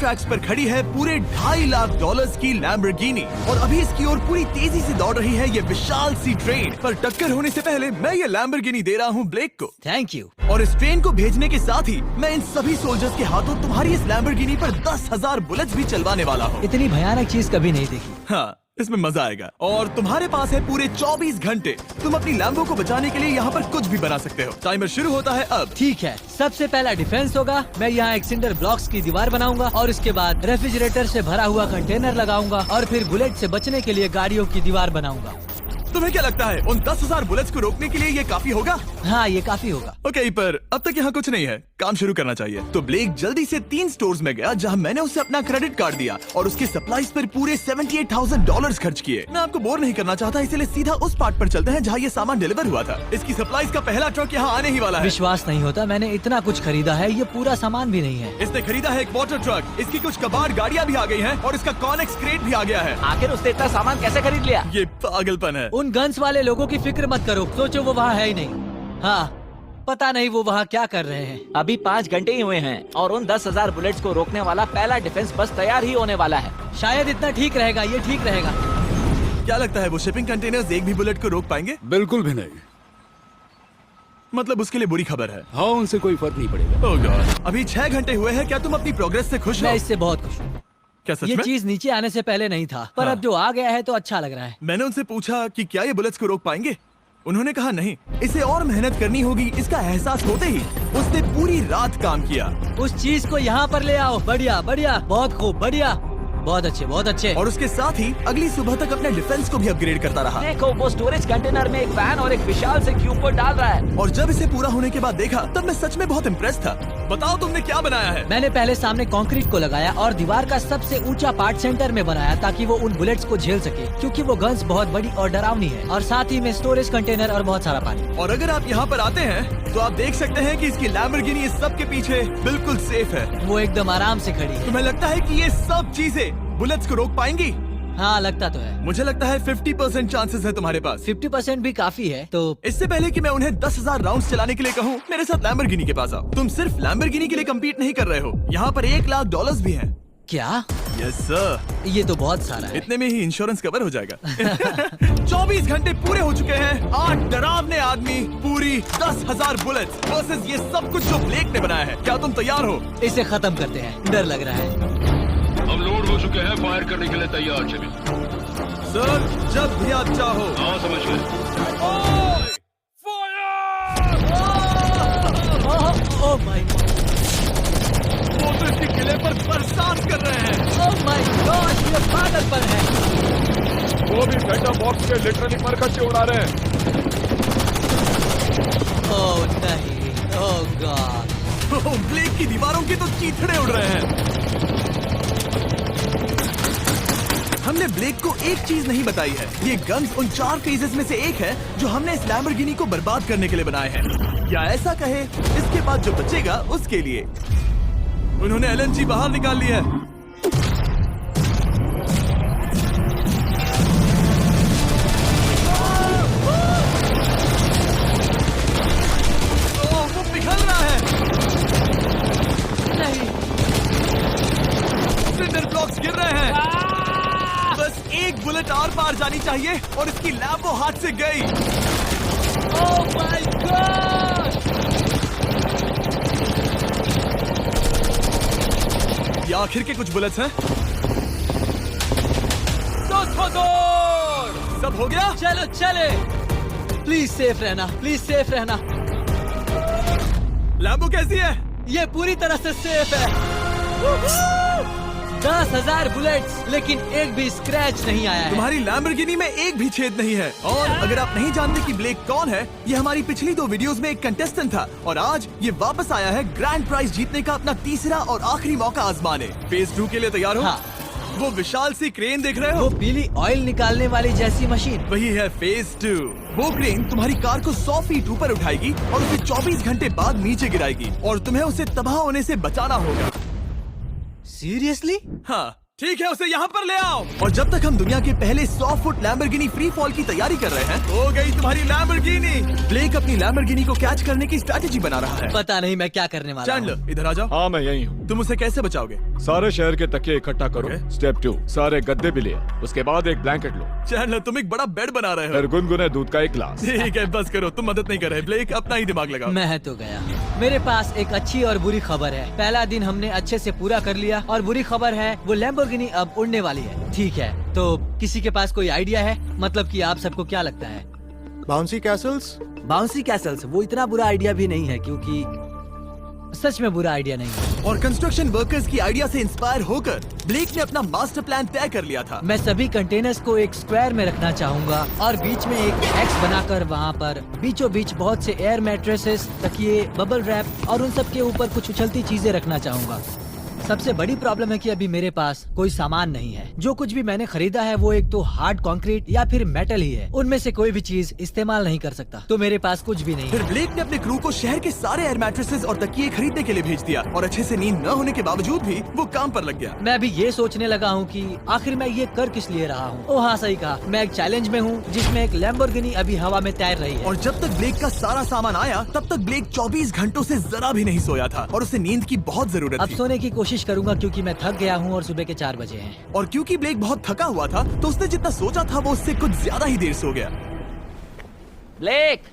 Tracks पर खड़ी है पूरे $2.5 लाख की लैम्बोर्गिनी और अभी इसकी ओर पूरी तेजी से दौड़ रही है ये विशाल सी ट्रेन। पर टक्कर होने से पहले मैं ये लैम्बोर्गिनी दे रहा हूँ ब्लेक को। Thank you. और इस ट्रेन को भेजने के साथ ही मैं इन सभी सोल्जर्स के हाथों तुम्हारी इस लैम्बोर्गिनी पर 10,000 बुलेट्स भी चलवाने वाला हूँ। इतनी भयानक चीज कभी नहीं देखी। हाँ, इसमें मजा आएगा। और तुम्हारे पास है पूरे 24 घंटे। तुम अपनी लैम्बो को बचाने के लिए यहाँ पर कुछ भी बना सकते हो। टाइमर शुरू होता है अब। ठीक है, सबसे पहला डिफेंस होगा। मैं यहाँ एक सिंडर ब्लॉक्स की दीवार बनाऊंगा और उसके बाद रेफ्रिजरेटर से भरा हुआ कंटेनर लगाऊंगा और फिर बुलेट से बचने के लिए गाड़ियों की दीवार बनाऊंगा। तुम्हें क्या लगता है उन 10,000 बुलेट्स को रोकने के लिए ये काफी होगा? हाँ, ये काफी होगा। ओके, पर अब तक यहाँ कुछ नहीं है, काम शुरू करना चाहिए। तो ब्लेक जल्दी से 3 स्टोर्स में गया जहाँ मैंने उसे अपना क्रेडिट कार्ड दिया और उसके सप्लाईज पर पूरे $78,000 खर्च किए। मैं आपको बोर नहीं करना चाहता, इसलिए सीधा उस पार्ट पर चलते हैं जहाँ ये सामान डिलीवर हुआ था। इसकी सप्लाईज का पहला ट्रक यहाँ आने ही वाला है। विश्वास नहीं होता, मैंने इतना कुछ खरीदा है, ये पूरा सामान भी नहीं है। इसने खरीदा है एक वाटर ट्रक, इसकी कुछ कबाड़ गाड़ियाँ भी आ गई हैं और इसका कॉनेक्स क्रेट भी आ गया है। आखिर उसने इतना सामान कैसे खरीद लिया? ये पागलपन है। उन गन्स वाले लोगों की फिक्र मत करो, सोचो वो वहाँ है ही नहीं। हाँ, पता नहीं वो वहाँ क्या कर रहे हैं। अभी 5 घंटे ही हुए हैं और उन 10,000 बुलेट्स को रोकने वाला पहला डिफेंस बस तैयार ही होने वाला है। शायद इतना ठीक रहेगा, ये ठीक रहेगा। क्या लगता है वो शिपिंग कंटेनर्स एक भी बुलेट को रोक पाएंगे? बिल्कुल भी नहीं। मतलब उसके लिए बुरी खबर है। हाँ, उनसे कोई फर्क नहीं पड़ेगा। ओह गॉड, अभी 6 घंटे हुए हैं। क्या तुम अपनी प्रोग्रेस से खुश हो? मैं इससे बहुत खुश हूँ। क्या सच ये में? चीज नीचे आने से पहले नहीं था, पर हाँ। अब जो आ गया है तो अच्छा लग रहा है। मैंने उनसे पूछा कि क्या ये बुलेट्स को रोक पाएंगे। उन्होंने कहा नहीं, इसे और मेहनत करनी होगी। इसका एहसास होते ही उसने पूरी रात काम किया। उस चीज को यहाँ पर ले आओ। बढ़िया बढ़िया, बहुत खूब, बढ़िया, बहुत अच्छे, बहुत अच्छे। और उसके साथ ही अगली सुबह तक अपने डिफेंस को भी अपग्रेड करता रहा। देखो, वो स्टोरेज कंटेनर में एक वैन और एक विशाल से क्यूब को डाल रहा है। और जब इसे पूरा होने के बाद देखा तब मैं सच में बहुत इम्प्रेस था। बताओ तुमने क्या बनाया है? मैंने पहले सामने कंक्रीट को लगाया और दीवार का सबसे ऊंचा पार्ट सेंटर में बनाया ताकि वो उन बुलेट्स को झेल सके, क्योंकि वो गन्स बहुत बड़ी और डरावनी है। और साथ ही में स्टोरेज कंटेनर और बहुत सारा पानी। और अगर आप यहाँ पर आते हैं तो आप देख सकते हैं कि इसकी लैम्बोर्गिनी इस सब के पीछे बिल्कुल सेफ है। वो एकदम आराम से खड़ी है। तुम्हें लगता है कि ये सब चीजें बुलेट्स को रोक पाएंगी? हाँ, लगता तो है। मुझे लगता है 50% चांसेस है तुम्हारे पास। 50% भी काफी है। तो इससे पहले कि मैं उन्हें 10,000 राउंड्स चलाने के लिए कहूँ, मेरे साथ लैम्बोर्गिनी के पास आओ। तुम सिर्फ लैम्बोर्गिनी के लिए कम्पीट नहीं कर रहे हो, यहाँ पर $1 लाख भी हैं। क्या? Yes sir. ये तो बहुत सारा है। इतने में ही इंश्योरेंस कवर हो जाएगा। 24 घंटे पूरे हो चुके हैं। 8 डरावने आदमी, पूरी 10,000 बुलेट्स वर्सेस ये सब कुछ जो ब्लेक ने बनाया है। क्या तुम तैयार हो? इसे खत्म करते हैं, डर लग रहा है। हम लोड हो चुके हैं, फायर करने के लिए तैयार। चलिए सर, जब भी आप चाहो। हाँ, समझ गए। ओह माय गॉड, वो तो इसके किले पर बरसात कर रहे हैं। ओह माय गॉड, ये पागलपन है। वो भी सेटअप बॉक्स के लिटरली मरकच्चे उड़ा रहे हैं। ओह नहीं, ओह गॉड। ओह, ब्लेक की दीवारों की तो चीथड़े उड़ रहे हैं। हमने ब्लेक को एक चीज नहीं बताई है, ये गन्स उन 4 फेजेस में से एक है जो हमने इस लैम्बोर्गिनी को बर्बाद करने के लिए बनाए हैं। या ऐसा कहे, इसके बाद जो बचेगा उसके लिए। उन्होंने LNG बाहर निकाल ली है। ओह, वो पिघल रहा है। नहीं, सिंडर ब्लॉक्स गिर रहे हैं। बस एक बुलेट और पार जानी चाहिए और इसकी लैम्बो हाथ से गई। Oh my God. ये आखिर के कुछ बुलेट्स हैं। सब हो गया? चलो चले। प्लीज सेफ रहना, प्लीज सेफ रहना। लैम्बो कैसी है? ये पूरी तरह से सेफ है। 10,000 बुलेट्स, लेकिन एक भी स्क्रैच नहीं आया है। तुम्हारी लैम्बोर्गिनी में एक भी छेद नहीं है। और अगर आप नहीं जानते कि ब्लेक कौन है, ये हमारी पिछली 2 वीडियोस में एक कंटेस्टेंट था और आज ये वापस आया है ग्रैंड प्राइज जीतने का अपना तीसरा और आखिरी मौका आजमाने। फेज 2 के लिए तैयार हो? हाँ। वो विशाल सी क्रेन देख रहे वो हो? पीली ऑयल निकालने वाली जैसी मशीन। वही है फेज 2। वो क्रेन तुम्हारी कार को 100 फीट ऊपर उठाएगी और उसे 24 घंटे बाद नीचे गिराएगी और तुम्हें उसे तबाह होने से बचाना होगा। सीरियसली? हाँ, ठीक है, उसे यहाँ पर ले आओ। और जब तक हम दुनिया के पहले 100 फुट लैम्बोर्गिनी फ्री फॉल की तैयारी कर रहे हैं, हो गई तुम्हारी लैम्बोर्गिनी। ब्लेक अपनी लैम्बोर्गिनी को कैच करने की स्ट्रैटेजी बना रहा है। पता नहीं मैं क्या करने वाला हूँ। चैंडलर इधर आ जाओ। हाँ मैं यही हूँ। तुम उसे कैसे बचाओगे? सारे शहर के तकिए इकट्ठा करो। Okay. स्टेप 2, सारे गद्दे भी ले। उसके बाद एक ब्लैंकेट लो। चैंडलर तुम एक बड़ा बेड बना रहे हो। फिर गुनगुने दूध का एक गिलास। ठीक है, बस करो, तुम मदद नहीं कर रहे। ब्लेक अपना ही दिमाग लगाओ। मैं तो गया। मेरे पास एक अच्छी और बुरी खबर है। पहला दिन हमने अच्छे से पूरा कर लिया और बुरी खबर है वो लैम्बोर्गिनी अब उड़ने वाली है। ठीक है, तो किसी के पास कोई आइडिया है? मतलब कि आप सबको क्या लगता है? Bouncy Castle's? बाउंसी कैसल्स वो इतना बुरा आइडिया भी नहीं है, क्योंकि सच में बुरा आइडिया नहीं है। और कंस्ट्रक्शन वर्कर्स की आइडिया से इंस्पायर होकर ब्लेक ने अपना मास्टर प्लान तय कर लिया था। मैं सभी कंटेनर्स को एक स्क्वायर में रखना चाहूंगा और बीच में एक एक्स बनाकर वहाँ पर बीचों बीच बहुत से एयर मैट्रेसेस, तकिए, बबल रैप और उन सब के ऊपर कुछ उछलती चीजें रखना चाहूंगा। सबसे बड़ी प्रॉब्लम है कि अभी मेरे पास कोई सामान नहीं है। जो कुछ भी मैंने खरीदा है वो एक तो हार्ड कंक्रीट या फिर मेटल ही है। उनमें से कोई भी चीज इस्तेमाल नहीं कर सकता, तो मेरे पास कुछ भी नहीं फिर है। ब्लेक ने अपने क्रू को शहर के सारे एयर मैट्रेसेस और तकिए खरीदने के लिए भेज दिया और अच्छे से नींद न होने के बावजूद भी वो काम पर लग गया। मैं अभी ये सोचने लगा हूँ कि आखिर मैं ये कर किस लिए रहा हूँ। ओह हाँ, सही कहा। मैं एक चैलेंज में हूँ जिसमें एक लैम्बोर्गिनी अभी हवा में तैर रही है। और जब तक ब्लेक का सारा सामान आया तब तक ब्लेक 24 घंटों से जरा भी नहीं सोया था और उसे नींद की बहुत जरूरत अब थी। सोने की कोशिश करूंगा क्योंकि मैं थक गया हूँ और सुबह के 4 बजे हैं। और क्योंकि ब्लेक बहुत थका हुआ था तो उसने जितना सोचा था वो उससे कुछ ज्यादा ही देर सो गया। ब्लेक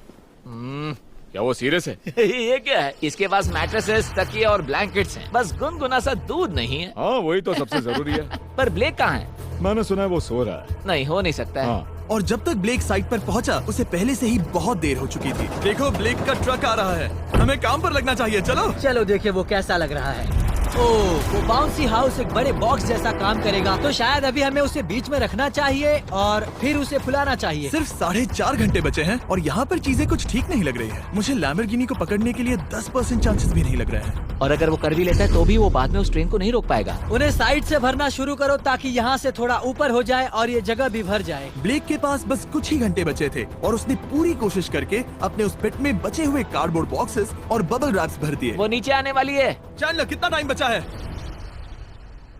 क्या वो सीरियस है? ये क्या है? इसके पास मैट्रेसेस, तकिए और ब्लैंकेट्स हैं। बस गुनगुना सा दूध नहीं है। हाँ वही तो सबसे जरूरी है। पर ब्लेक कहाँ है? मैंने सुना है वो सो रहा है। नहीं, हो नहीं सकता है। हाँ और जब तक ब्लेक साइट पर पहुंचा उसे पहले से ही बहुत देर हो चुकी थी। देखो ब्लेक का ट्रक आ रहा है, हमें काम पर लगना चाहिए। चलो चलो देखिए वो कैसा लग रहा है। ओह, वो बाउंसी हाउस एक बड़े बॉक्स जैसा काम करेगा, तो शायद अभी हमें उसे बीच में रखना चाहिए और फिर उसे फुलाना चाहिए। सिर्फ 4.5 घंटे बचे हैं और यहाँ पर चीजें कुछ ठीक नहीं लग रही है। मुझे लैम्बोर्गिनी को पकड़ने के लिए 10% चांसेस भी नहीं लग रहे हैं। और अगर वो कर भी लेता है तो भी वो बाद में उस ट्रेन को नहीं रोक पाएगा। उन्हें साइड से भरना शुरू करो ताकि यहाँ से थोड़ा ऊपर हो जाए और ये जगह भी भर जाए। ब्लेक के पास बस कुछ ही घंटे बचे थे और उसने पूरी कोशिश करके अपने उस पिट में बचे हुए कार्डबोर्ड बॉक्सेस और बबल रैप्स भर दिए। वो नीचे आने वाली है। चैंडलर कितना टाइम बचा है?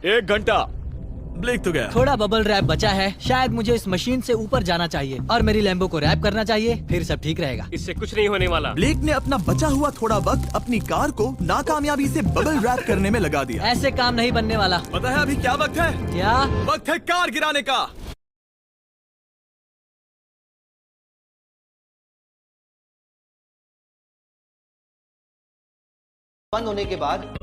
1 घंटा। ब्लेक तो गया। थोड़ा बबल रैप बचा है। शायद मुझे इस मशीन से ऊपर जाना चाहिए और मेरी लैम्बो को रैप करना चाहिए, फिर सब ठीक रहेगा। इससे कुछ नहीं होने वाला। ब्लेक ने अपना बचा हुआ थोड़ा वक्त अपनी कार को नाकामयाबी से बबल रैप करने में लगा दिया। ऐसे काम नहीं बनने वाला। पता है अभी क्या वक्त है? क्या? वक्त है कार गिराने का। बंद होने के बाद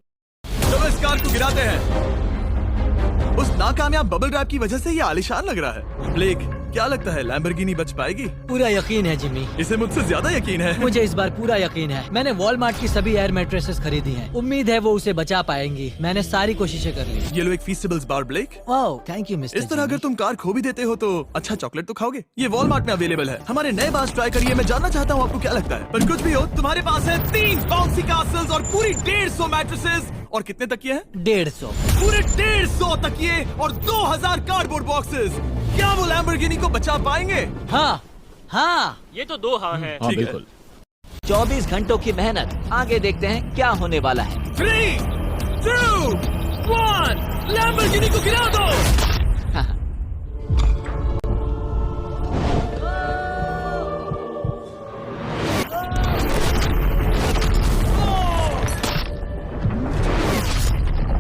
चलो इस कार को गिराते हैं। उस नाकामयाब बबल रैप की वजह से ये आलिशान लग रहा है। ब्लेक क्या लगता है लैम्बोर्गिनी बच पाएगी? पूरा यकीन है जिमी। इसे मुझसे ज्यादा यकीन है। मुझे इस बार पूरा यकीन है। मैंने वॉलमार्ट की सभी एयर मैट्रेसेस खरीदी हैं। उम्मीद है वो उसे बचा पाएंगी। मैंने सारी कोशिशें कर ली। ये लो एक Feastables bar Blake. Oh thank you mister. इस तरह अगर तुम कार खो भी देते हो तो अच्छा चॉकलेट तो खाओगे। ये वॉलमार्ट में अवेलेबल है। हमारे नए बार ट्राई करिए। मैं जानना चाहता हूँ आपको क्या लगता है। पर कुछ भी हो तुम्हारे पास है 3 बाउंसी कासल्स और पूरी 150 मैट्रेसेस और कितने तकिए हैं? 150। पूरे 150 तकिए और 2000 कार्डबोर्ड बॉक्सेस। क्या वो लैम्बोर्गिनी को बचा पाएंगे? हाँ हाँ। ये तो 2 हाँ है। हाँ ठीक है। बिल्कुल। 24 घंटों की मेहनत। आगे देखते हैं क्या होने वाला है। 3, 2, 1 लैम्बोर्गिनी को गिरा दो।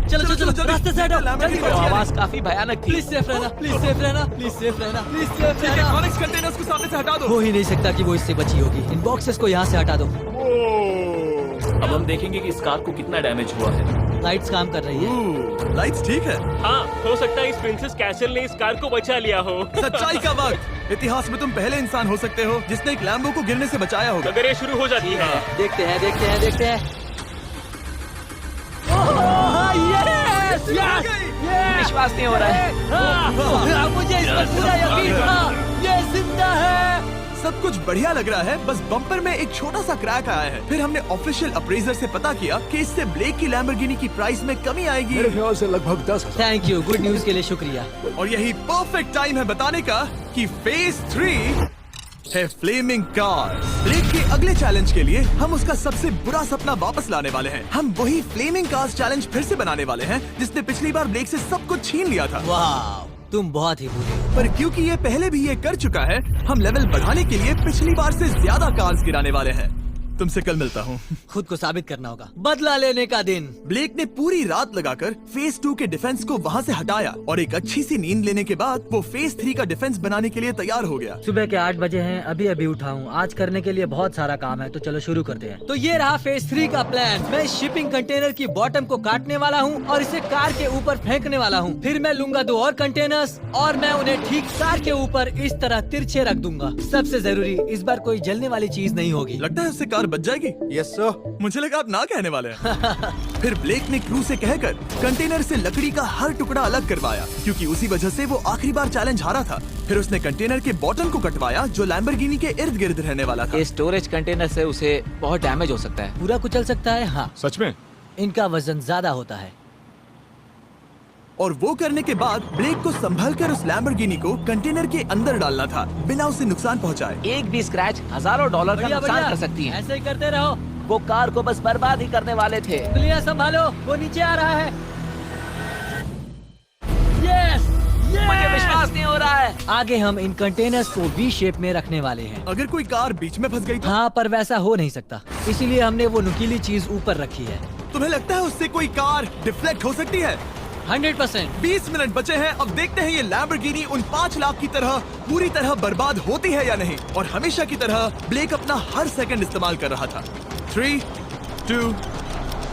चलो चलो जल्दी। रास्ते से हटो। जल्दी वो वो करो। आवाज काफी भयानक थी। प्लीज सेफ रहना, प्लीज सेफ रहना, प्लीज सेफ रहना, प्लीज सेफ रहना। इलेक्ट्रॉनिक्स कंटेनर्स को सामने से हटा दो। हो ही नहीं सकता कि वो इससे बची होगी। इन बॉक्सेस को यहाँ से हटा दो। अब हम देखेंगे कि इस कार को कितना डैमेज हुआ है। लाइट्स काम कर रही है। लाइट्स ठीक है। हाँ, हो सकता है इस प्रिंसेस कैसल ने इस कार को बचा लिया हो। सच्चाई का वक्त। इतिहास में तुम पहले इंसान हो सकते हो जिसने एक लैम्बो को गिरने से बचाया होगा। अगर ये शुरू हो जाती है। देखते हैं देखते हैं देखते हैं। यस यस विश्वास नहीं हो रहा है। मुझे इस पर पूरा यकीन था। ये जिंदा है। सब कुछ बढ़िया लग रहा है, बस बम्पर में एक छोटा सा क्रैक आया है। फिर हमने ऑफिशियल अप्रेजर से पता किया कि इससे ब्लेक की लैम्बोर्गिनी की प्राइस में कमी आएगी। मेरे ख्याल से लगभग 10,000। थैंक यू, गुड न्यूज के लिए शुक्रिया। और यही परफेक्ट टाइम है बताने का कि फेज 3 है फ्लेमिंग कार। ब्लेक के अगले चैलेंज के लिए हम उसका सबसे बुरा सपना वापस लाने वाले हैं। हम वही फ्लेमिंग कार्स चैलेंज फिर से बनाने वाले हैं जिसने पिछली बार ब्लेक से सब कुछ छीन लिया था। वाह, तुम बहुत ही बुरे हो। पर क्योंकि ये पहले भी ये कर चुका है, हम लेवल बढ़ाने के लिए पिछली बार से ज्यादा कार्स गिराने वाले हैं। तुमसे कल मिलता हूँ। खुद को साबित करना होगा। बदला लेने का दिन। ब्लेक ने पूरी रात लगाकर फेज 2 के डिफेंस को वहाँ से हटाया और एक अच्छी सी नींद लेने के बाद वो फेज 3 का डिफेंस बनाने के लिए तैयार हो गया। सुबह के 8 बजे हैं, अभी अभी उठा हूँ। आज करने के लिए बहुत सारा काम है, तो चलो शुरू करते हैं। तो ये रहा फेज 3 का प्लान। मैं शिपिंग कंटेनर की बॉटम को काटने वाला हूँ और इसे कार के ऊपर फेंकने वाला हूँ। फिर मैं लूंगा 2 और कंटेनर्स और मैं उन्हें ठीक कार के ऊपर इस तरह तिरछे रख दूंगा। सबसे जरूरी, इस बार कोई जलने वाली चीज नहीं होगी। लगता है उससे कार बच जाएगी। Yes sir. मुझे लगा आप ना कहने वाले हैं। फिर ब्लेक ने क्रू से कहकर कंटेनर से लकड़ी का हर टुकड़ा अलग करवाया, क्योंकि उसी वजह से वो आखिरी बार चैलेंज हारा था। फिर उसने कंटेनर के बॉटम को कटवाया जो लैम्बोर्गिनी के इर्द गिर्द रहने वाला था। इस स्टोरेज कंटेनर से उसे बहुत डैमेज हो सकता है। पूरा कुचल सकता है। हाँ, सच में? इनका वजन ज्यादा होता है। और वो करने के बाद ब्लेक को संभलकर उस लैम्बोर्गिनी को कंटेनर के अंदर डालना था बिना उसे नुकसान पहुंचाए। एक भी स्क्रैच हजारों डॉलर का बढ़िया, नुकसान बढ़िया। कर सकती है। ऐसे ही करते रहो। वो कार को बस बर्बाद ही करने वाले थे। प्लिया संभालो, वो नीचे आ रहा है। यस, मुझे विश्वास नहीं हो रहा है। आगे हम इन कंटेनर्स को वी शेप में रखने वाले हैं। अगर कोई कार बीच में फंस गई तो? हाँ, पर वैसा हो नहीं सकता, इसीलिए हमने वो नुकीली चीज ऊपर रखी है। तुम्हें लगता है उससे कोई कार डिफ्लेक्ट हो सकती है? 100%। 20 मिनट बचे हैं। अब देखते हैं ये लैम्बोर्गिनी उन 5 लाख की तरह पूरी तरह बर्बाद होती है या नहीं। और हमेशा की तरह ब्लेक अपना हर सेकंड इस्तेमाल कर रहा था। 3, 2,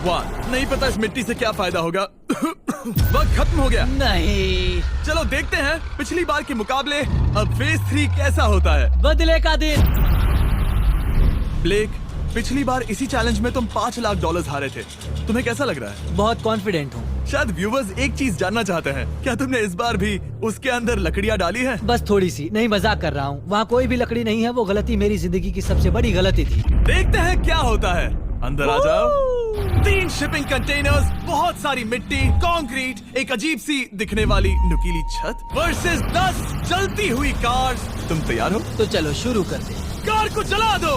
1। नहीं पता इस मिट्टी से क्या फायदा होगा। वक्त खत्म हो गया। नहीं, चलो देखते हैं पिछली बार के मुकाबले अब फेज 3 कैसा होता है। बदले का दिन। ब्लेक, पिछली बार इसी चैलेंज में तुम $5 लाख हारे थे। तुम्हें कैसा लग रहा है? बहुत कॉन्फिडेंट हूँ। शायद व्यूवर्स एक चीज जानना चाहते हैं, क्या तुमने इस बार भी उसके अंदर लकड़ियाँ डाली हैं? बस थोड़ी सी, नहीं मजाक कर रहा हूँ। वहाँ कोई भी लकड़ी नहीं है। वो गलती मेरी जिंदगी की सबसे बड़ी गलती थी। देखते हैं क्या होता है। अंदर आ जाओ। 3 शिपिंग कंटेनर्स, बहुत सारी मिट्टी, कंक्रीट, एक अजीब सी दिखने वाली नुकीली छत वर्सेस 10 जलती हुई कार्स। तुम तैयार हो? तो चलो शुरू करते हैं। कार को चला दो।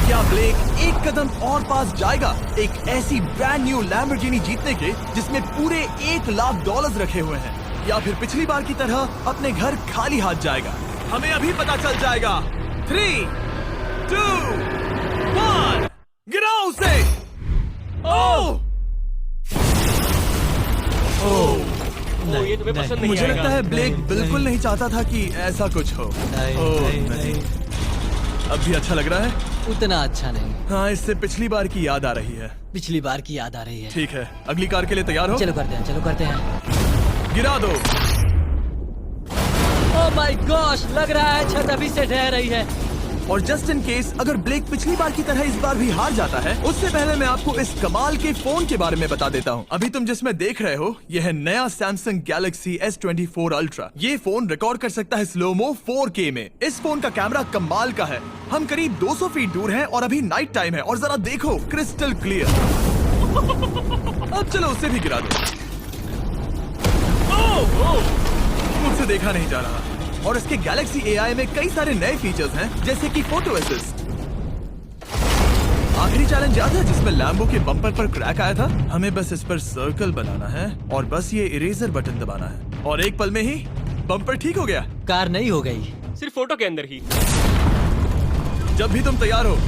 क्या ब्लेक एक कदम और पास जाएगा एक ऐसी ब्रांड न्यू लैम्बोर्गिनी जीतने के जिसमें पूरे $1 लाख रखे हुए हैं, या फिर पिछली बार की तरह अपने घर खाली हाथ जाएगा? हमें अभी पता चल जाएगा। 3, 2, 1, गिराओ उसे। ओह! ओ, ये तुम्हें पसंद नहीं मुझे आएगा। लगता है ब्लेक बिल्कुल नहीं चाहता था कि ऐसा कुछ हो। ओह, नहीं। अब भी अच्छा लग रहा है? उतना अच्छा नहीं। हाँ, इससे पिछली बार की याद आ रही है। पिछली बार की याद आ रही है। ठीक है, अगली कार के लिए तैयार हो? चलो करते हैं, चलो करते हैं। गिरा दो। ओह माय गॉश, लग रहा है छत अभी से ढह रही है। और जस्ट इन केस अगर ब्लेक पिछली बार की तरह इस बार भी हार जाता है, उससे पहले मैं आपको इस कमाल के फोन के बारे में बता देता हूँ। अभी तुम जिसमें देख रहे हो, यह है नया सैमसंग गैलेक्सी S24 अल्ट्रा। ये फोन रिकॉर्ड कर सकता है स्लोमो 4K में। इस फोन का कैमरा कमाल का है। हम करीब 200 फीट दूर हैं और अभी नाइट टाइम है और जरा देखो, क्रिस्टल क्लियर। अब चलो उसे भी गिरा दो। मुझसे देखा नहीं जा रहा। और इसके गैलेक्सी AI में कई सारे नए फीचर्स हैं, जैसे कि फोटो असिस्ट। आखिरी चैलेंज याद है जिसमें लैम्बो के बम्पर पर क्रैक आया था? हमें बस इस पर सर्कल बनाना है और बस ये इरेजर बटन दबाना है और एक पल में ही बम्पर ठीक हो गया। कार नहीं हो गई, सिर्फ फोटो के अंदर ही। जब भी तुम तैयार हो।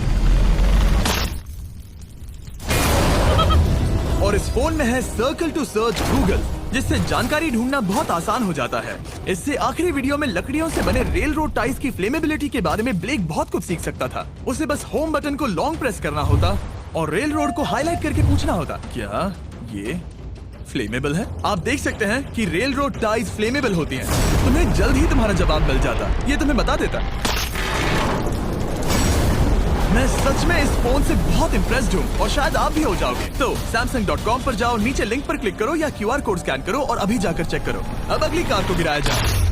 और इस फोन में है सर्कल टू सर्च गूगल, जिससे जानकारी ढूंढना बहुत आसान हो जाता है। इससे आखिरी वीडियो में लकड़ियों से बने रेल रोड टाइज की फ्लेमेबिलिटी के बारे में ब्लेक बहुत कुछ सीख सकता था। उसे बस होम बटन को लॉन्ग प्रेस करना होता और रेल रोड को हाईलाइट करके पूछना होता, क्या ये फ्लेमेबल है? आप देख सकते हैं कि रेल रोड टाइज फ्लेमेबल होती हैं। तुम्हें जल्द ही तुम्हारा जवाब मिल जाता। ये तुम्हें बता देता। मैं सच में इस फोन से बहुत इम्प्रेस्ड हूँ और शायद आप भी हो जाओगे। तो Samsung.com पर जाओ, नीचे लिंक पर क्लिक करो या QR कोड स्कैन करो और अभी जाकर चेक करो। अब अगली कार को गिराया जाए।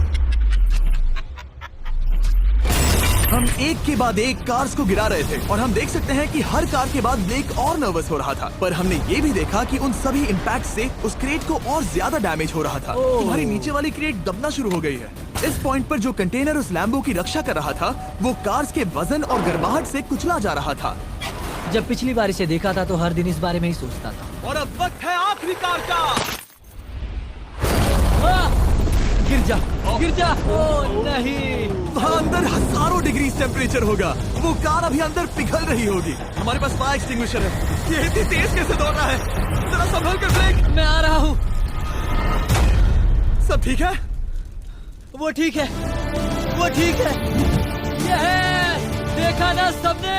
हम एक के बाद एक कार्स को गिरा रहे थे और हम देख सकते हैं कि हर कार के बाद ब्लेक और नर्वस हो रहा था। पर हमने ये भी देखा कि उन सभी इम्पैक्ट से उस क्रेट को और ज्यादा डैमेज हो रहा था। तुम्हारी नीचे वाली क्रेट दबना शुरू हो गई है। इस पॉइंट पर जो कंटेनर उस लैम्बो की रक्षा कर रहा था वो कार्स के वजन और गर्माहट से कुचला जा रहा था। जब पिछली बार इसे देखा था तो हर दिन इस बारे में ही सोचता था। और अब वक्त है आखिरी कार का। गिर जा, गिर जा। ओ नहीं। वहाँ अंदर हजारों डिग्री टेम्परेचर होगा। वो कार अभी अंदर पिघल रही होगी। हमारे पास फायर एक्सटिंग्विशर है। ये इतनी तेज कैसे दौड़ रहा है? जरा संभल कर ब्रेक। मैं आ रहा हूँ। सब ठीक है? वो ठीक है, वो ठीक है। ये है, देखा ना सबने।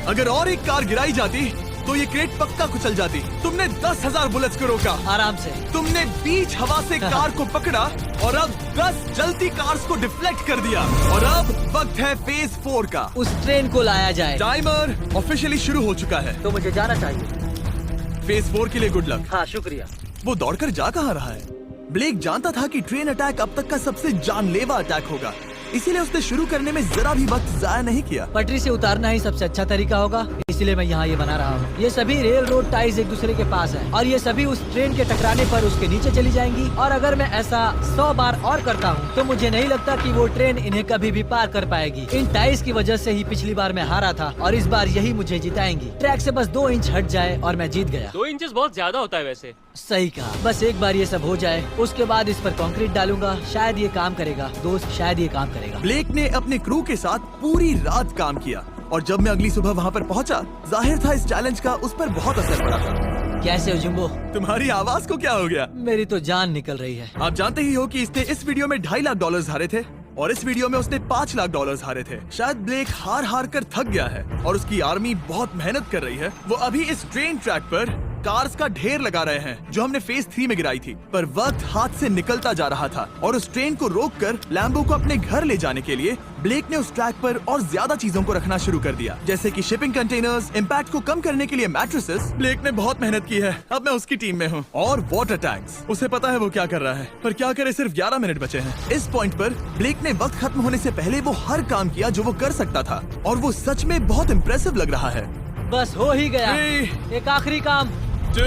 अगर और एक कार गिराई जाती तो ये क्रेट पक्का कुचल जाती। तुमने 10,000 बुलेट्स को रोका। आराम से। तुमने बीच हवा से कार को पकड़ा और अब 10 जलती कार्स को डिफ्लेक्ट कर दिया। और अब वक्त है फेज 4 का। उस ट्रेन को लाया जाए। टाइमर ऑफिशियली शुरू हो चुका है। तो मुझे जाना चाहिए। फेज 4 के लिए गुड लक। हाँ, शुक्रिया। वो दौड़कर जा कहाँ रहा है? ब्लेक जानता था कि ट्रेन अटैक अब तक का सबसे जानलेवा अटैक होगा, इसीलिए उसने शुरू करने में जरा भी वक्त जाया नहीं किया। पटरी से उतारना ही सबसे अच्छा तरीका होगा, इसलिए मैं यहाँ ये बना रहा हूँ। ये सभी रेल रोड टाइज एक दूसरे के पास है और ये सभी उस ट्रेन के टकराने पर उसके नीचे चली जाएंगी। और अगर मैं ऐसा 100 बार और करता हूँ तो मुझे नहीं लगता कि वो ट्रेन इन्हें कभी भी पार कर पाएगी। इन टाइज की वजह से ही पिछली बार मैं हारा था और इस बार यही मुझे जिताएंगी। ट्रैक से बस 2 इंच हट जाए और मैं जीत गया। 2 इंचेस बहुत ज्यादा होता है वैसे। सही कहा। बस एक बार ये सब हो जाए, उसके बाद इस पर कंक्रीट डालूंगा। शायद ये काम करेगा दोस्त, शायद ये काम करेगा। ब्लेक ने अपने क्रू के साथ पूरी रात काम किया और जब मैं अगली सुबह वहाँ पर पहुँचा, जाहिर था इस चैलेंज का उस पर बहुत असर पड़ा था। कैसे हो जुम्बो? तुम्हारी आवाज को क्या हो गया? मेरी तो जान निकल रही है। आप जानते ही हो कि इसने इस वीडियो में $2.5 लाख हारे थे और इस वीडियो में उसने $5 लाख हारे थे। शायद ब्लेक हार कर थक गया है और उसकी आर्मी बहुत मेहनत कर रही है। वो अभी इस ट्रेन ट्रैक पर कार्स का ढेर लगा रहे हैं जो हमने फेज 3 में गिराई थी, पर वक्त हाथ से निकलता जा रहा था और उस ट्रेन को रोककर लैम्बो को अपने घर ले जाने के लिए ब्लेक ने उस ट्रैक पर और ज्यादा चीजों को रखना शुरू कर दिया, जैसे कि शिपिंग कंटेनर्स, इम्पैक्ट को कम करने के लिए मैट्रेसेस। ब्लेक ने बहुत मेहनत की है, अब मैं उसकी टीम में हूँ। और वाटर टैंक्स, उसे पता है वो क्या कर रहा है, पर क्या करे, सिर्फ 11 मिनट बचे हैं। इस पॉइंट पर ब्लेक ने वक्त खत्म होने से पहले वो हर काम किया जो वो कर सकता था और वो सच में बहुत इम्प्रेसिव लग रहा है। बस हो ही गया। 3, एक आखिरी काम। 2,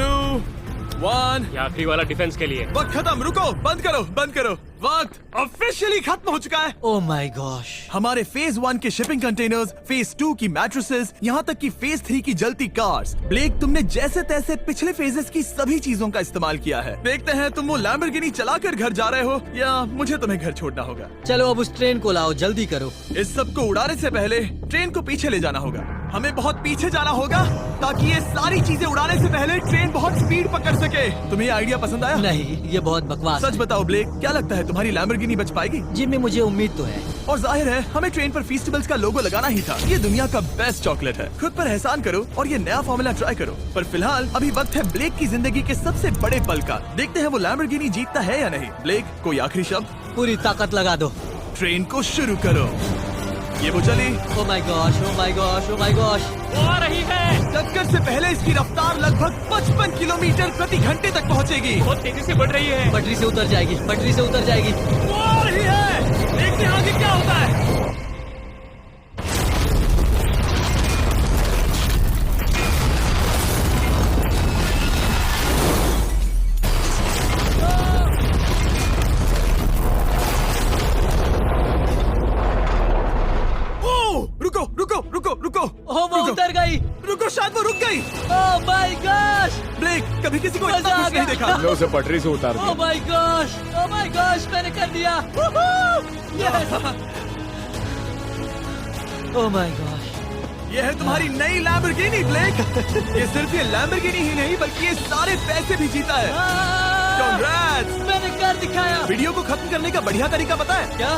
1। ये आखिरी वाला डिफेंस के लिए। वक्त खत्म, रुको, बंद करो, बंद करो। वक्त ऑफिशियली खत्म हो चुका है। Oh my gosh. हमारे फेज 1 के शिपिंग कंटेनर्स, फेज 2 की मैट्रेसेस, यहाँ तक कि फेज 3 की जलती कार्स। ब्लेक, तुमने जैसे तैसे पिछले फेजेस की सभी चीजों का इस्तेमाल किया है। देखते हैं तुम वो लैम्बोर्गिनी चलाकर घर जा रहे हो या मुझे तुम्हें घर छोड़ना होगा। चलो अब उस ट्रेन को लाओ, जल्दी करो। इस सब को उड़ाने से पहले ट्रेन को पीछे ले जाना होगा। हमें बहुत पीछे जाना होगा ताकि ये सारी चीजें उड़ाने से पहले ट्रेन बहुत स्पीड पकड़ सके। तुम्हें ये आइडिया पसंद आया? नहीं, ये बहुत बकवास सच है। बताओ ब्लेक, क्या लगता है तुम्हारी लैम्बोर्गिनी बच पाएगी? जिम्मी, मुझे उम्मीद तो है। और जाहिर है हमें ट्रेन पर फेस्टिवल्स का लोगो लगाना ही था। ये दुनिया का बेस्ट चॉकलेट है। खुद पर एहसान करो और ये नया फॉर्मूला ट्राई करो। पर फिलहाल अभी वक्त है ब्लेक की जिंदगी के सबसे बड़े पल का। देखते हैं वो लैम्बोर्गिनी जीतता है या नहीं। ब्लेक, कोई आखिरी शब्द? पूरी ताकत लगा दो। ट्रेन को शुरू करो। ये वो चली। Oh my gosh, oh my gosh, oh my gosh. वो आ रही है। टक्कर से पहले इसकी रफ्तार लगभग 55 किलोमीटर प्रति घंटे तक पहुंचेगी। बहुत तेजी से बढ़ रही है। पटरी से उतर जाएगी, पटरी से उतर जाएगी। वो आ रही है। देखते हैं आगे क्या होता है। रुको रुको रुको रुको। ओह, वो उतर गई। रुको, शायद वो रुक गई। Oh my gosh. ब्लेक, कभी किसी को मजा इतना आ खुश नहीं गया। देखा। हमने उसे पटरी से उतार ओह दिया। My gosh, oh my gosh, मैंने कर दिया। यस। Oh my gosh. ये है तुम्हारी नई लैम्बोर्गिनी ब्लेक। ये सिर्फ ये लैम्बोर्गिनी ही नहीं बल्कि ये सारे पैसे भी जीता है। Congrats! मैंने कर दिखाया। वीडियो को खत्म करने का बढ़िया तरीका पता है क्या?